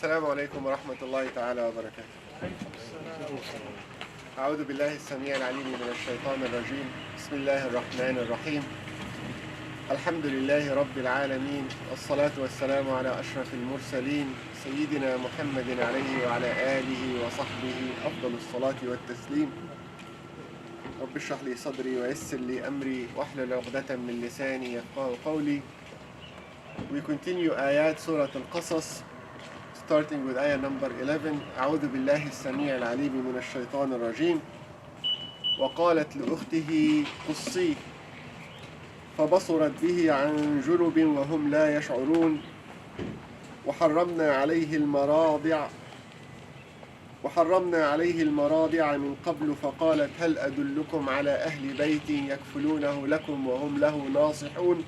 السلام عليكم ورحمة الله تعالى وبركاته. أعوذ بالله السميع العليم من الشيطان الرجيم. بسم الله الرحمن الرحيم. الحمد لله رب العالمين، والصلاة والسلام على أشرف المرسلين سيدنا محمد عليه وعلى آله وصحبه أفضل الصلاة والتسليم. رب اشرح لي صدري ويسر لي أمري واحلل عقدة من لساني يفقهوا قولي. We continue آيات سورة القصص, starting with ayah number 11. أعوذ بالله السميع العليم من الشيطان الرجيم. وقالت لأخته قصيه فبصرت به عن جنب وهم لا يشعرون. وحرمنا عليه المراضع من قبل فقالت هل أدلكم على أهل بيت يكفلونه لكم وهم له ناصحون.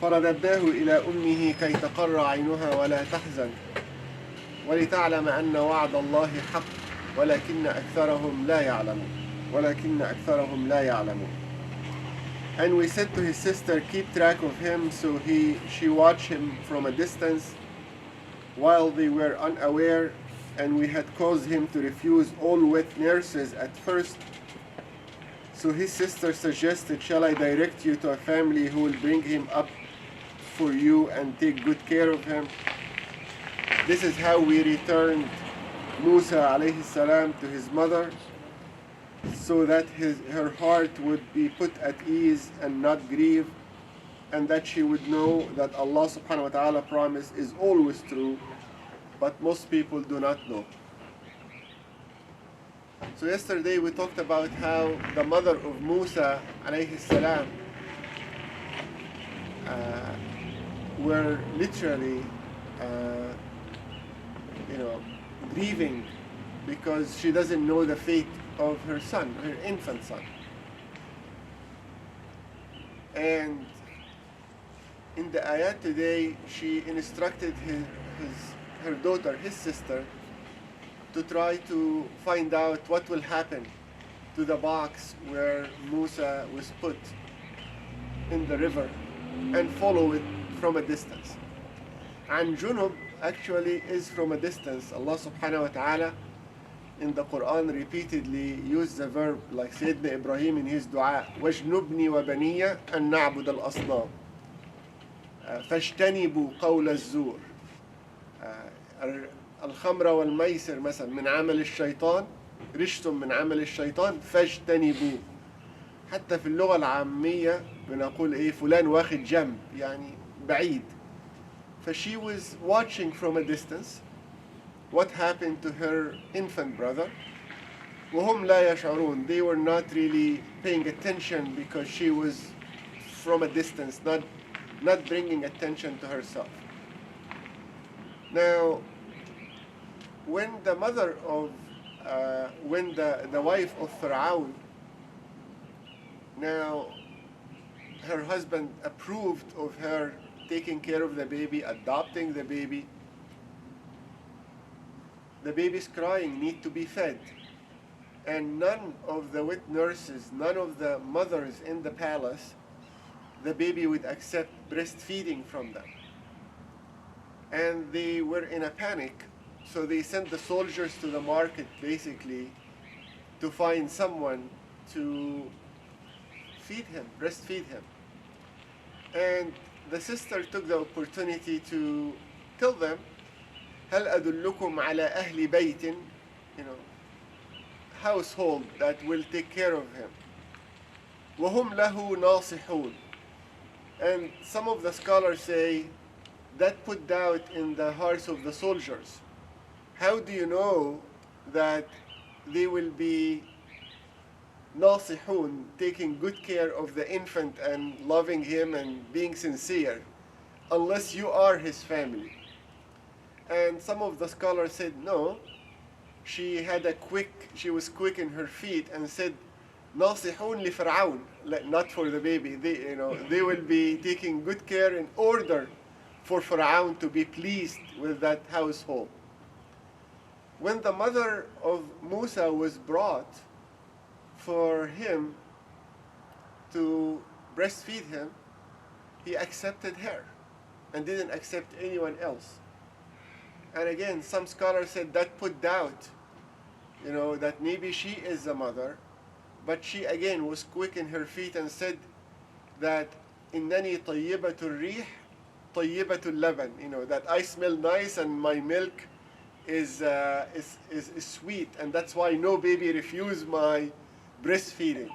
فرددناه إلى أمه كي تقر عينها ولا تحزن ولتعلم أن وعد الله حق ولكن أكثرهم لا يعلمون. And we said to his sister, keep track of him, so she watched him from a distance while they were unaware, and we had caused him to refuse all wet nurses at first. So his sister suggested, shall I direct you to a family who will bring him up for you and take good care of him? This is how we returned Musa alayhi salam to his mother, so that her heart would be put at ease and not grieve, and that she would know that Allah subhanahu wa ta'ala promise is always true, but most people do not know. So yesterday we talked about how the mother of Musa alayhi salam were literally grieving because she doesn't know the fate of her son, her infant son. And in the ayat today, she instructed her daughter, his sister, to try to find out what will happen to the box where Musa was put in the river and follow it from a distance. And junub actually is from a distance. Allah subhanahu wa ta'ala in the Quran repeatedly used the verb, like Sayyidina Ibrahim in his dua, وَاجْنُبْنِي وَبَنِيَّ أَن نَعْبُدَ الْأَصْنَامِ فَاجْتَنِبُوا قَوْلَ الزُّورِ. الخمر والميسر مثلا من عمل الشيطان، رجس من عمل الشيطان فاجتنبوا. حتى في اللغة العامية بنقول إيه فلان واخد جنب، يعني بعيد. She was watching from a distance what happened to her infant brother. وهم لا يشعرون. They were not really paying attention because she was from a distance, not bringing attention to herself. Now, when the mother of, when the wife of Fir'aun, now her husband approved of her taking care of the baby, adopting the baby. The baby's crying, need to be fed. And none of the wet nurses, none of the mothers in the palace, the baby would accept breastfeeding from them. And they were in a panic, so they sent the soldiers to the market basically to find someone to feed him, breastfeed him. And the sister took the opportunity to tell them, هل أدلكم على أهل بيت, household that will take care of him. وهم له ناصحون. And some of the scholars say that put doubt in the hearts of the soldiers. How do you know that they will be ناصحون, taking good care of the infant and loving him and being sincere, unless you are his family? And some of the scholars said no, she was quick in her feet and said ناصحون لفرعون, not for the baby. They will be taking good care in order for Pharaoh to be pleased with that household. When the mother of Musa was brought for him to breastfeed him, he accepted her and didn't accept anyone else. And again, some scholars said that put doubt, that maybe she is the mother. But she again was quick in her feet and said that إنني طيبة الريح طيبة اللبن, that I smell nice and my milk is sweet, and that's why no baby refused my breastfeeding.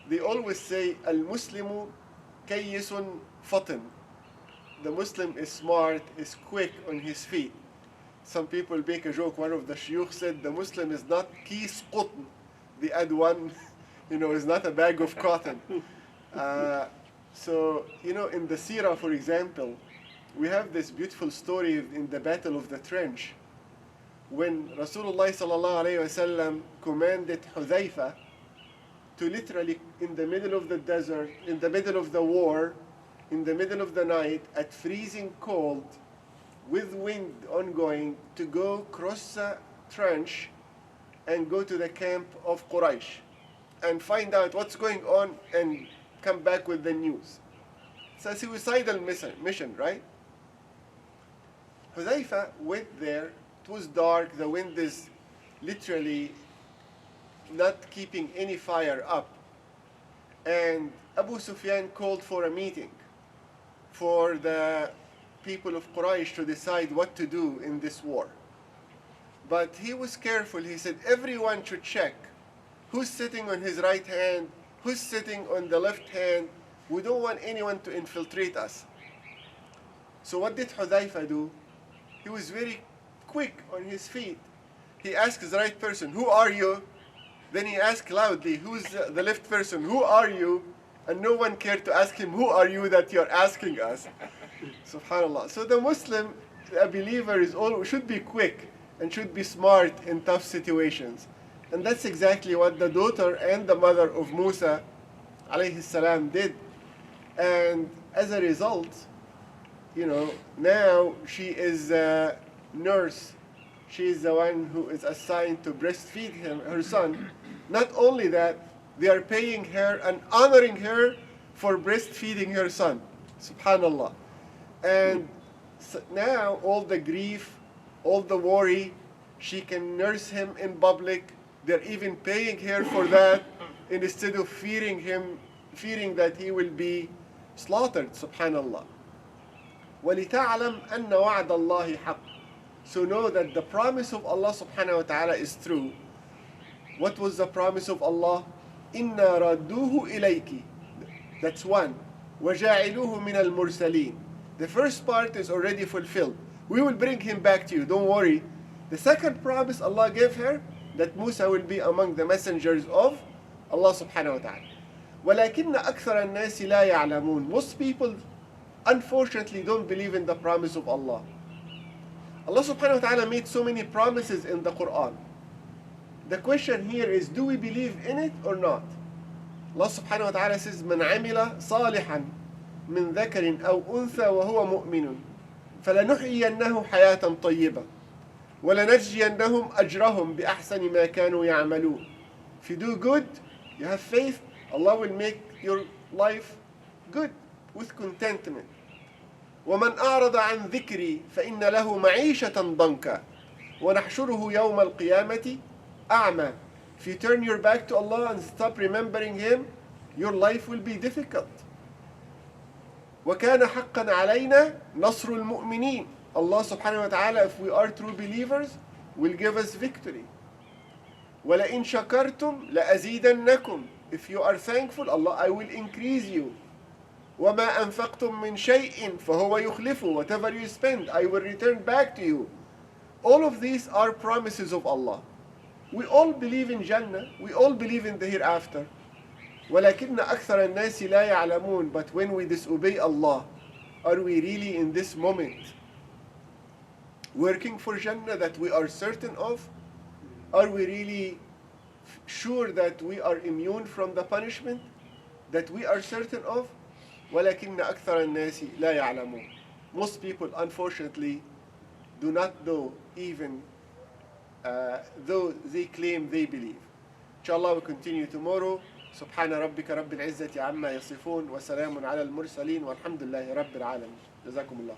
They always say al-Muslimu kayyisun fatin. The Muslim is smart, is quick on his feet. Some people make a joke. One of the shuyukh said the Muslim is not kis qutn. They add one, is not a bag of cotton. So, in the seerah, for example, we have this beautiful story in the Battle of the Trench, when Rasulullah sallallahu alayhi wasallam commanded Hudhayfa to literally, in the middle of the desert, in the middle of the war, in the middle of the night, at freezing cold, with wind ongoing, to go cross the trench and go to the camp of Quraysh and find out what's going on and come back with the news. It's a suicidal mission, right? Hudhayfa went there. It was dark. The wind is literally not keeping any fire up. And Abu Sufyan called for a meeting for the people of Quraysh to decide what to do in this war. But he was careful. He said everyone should check who's sitting on his right hand, who's sitting on the left hand. We don't want anyone to infiltrate us. So what did Hudhayfa do? He was very quick on his feet. He asked the right person, who are you? Then he asked loudly, who's the left person? Who are you? And no one cared to ask him, who are you that you're asking us? Subhanallah. So the Muslim, a believer, should be quick and should be smart in tough situations. And that's exactly what the daughter and the mother of Musa alayhi salam did. And as a result, now she is a nurse. She is the one who is assigned to breastfeed her son. Not only that, they are paying her and honoring her for breastfeeding her son. Subhanallah. And so now all the grief, all the worry, she can nurse him in public. They're even paying her for that instead of fearing that he will be slaughtered. Subhanallah. وَلِتَعْلَمْ أَنَّ وَعْدَ اللَّهِ حَقٌّ. So know that the promise of Allah subhanahu wa ta'ala is true. What was the promise of Allah? إِنَّا رَدُّوهُ إِلَيْكِ. That's one. وَجَاعِلُوهُ مِنَ الْمُرْسَلِينَ. The first part is already fulfilled. We will bring him back to you, don't worry. The second promise Allah gave her, that Musa will be among the messengers of Allah subhanahu wa ta'ala. وَلَكِنَّ أَكْثَرَ النَّاسِ لَا يَعْلَمُونَ. Most people, unfortunately, don't believe in the promise of Allah. Allah subhanahu wa ta'ala made so many promises in the Quran. The question here is, do we believe in it or not? Allah subhanahu wa ta'ala says, مَنْ عَمِلَ صَالِحًا مِنْ ذَكَرٍ أَوْ أُنْثَى وَهُوَ مُؤْمِنٌ فَلَنُحْيِيَنَّهُ حَيَاةً طَيِّبَةً وَلَنَجْزِيَنَّهُمْ أَجْرَهُمْ بِأَحْسَنِ مَا كَانُوا يَعْمَلُونَ. If you do good, you have faith, Allah will make your life good with contentment. وَمَنْ أَعْرَضَ عَنْ ذِكْرِي فَإِنَّ لَهُ مَعِيشَةً ضَنْكًا وَنَحْشُرُهُ يَوْمَ الْقِيَامَةِ أَعْمَى. If you turn your back to Allah and stop remembering Him, your life will be difficult. وَكَانَ حَقًّا عَلَيْنَا نَصْرُ الْمُؤْمِنِينَ. Allah subhanahu wa ta'ala, if we are true believers, will give us victory. وَلَئِن شَكَرْتُمْ لَأَزِيدَنَّكُمْ. If you are thankful, Allah, I will increase you. وَمَا أَنفَقْتُم مِّن شَيْءٍ فَهُوَ يُخْلِفُ. Whatever you spend, I will return back to you. All of these are promises of Allah. We all believe in Jannah. We all believe in the hereafter. وَلَكِنَّ أَكْثَرَ النَّاسِ لَا يَعْلَمُونَ. But when we disobey Allah, are we really in this moment working for Jannah that we are certain of? Are we really sure that we are immune from the punishment that we are certain of? وَلَكِنَّ أَكْثَرَ النَّاسِ لَا يَعْلَمُونَ. Most people, unfortunately, do not know, even though they claim they believe. Inshallah, we'll continue tomorrow. سبحان ربك رب العزة عما يصفون وسلام على المرسلين والحمد لله رب العالمين. جزاكم الله.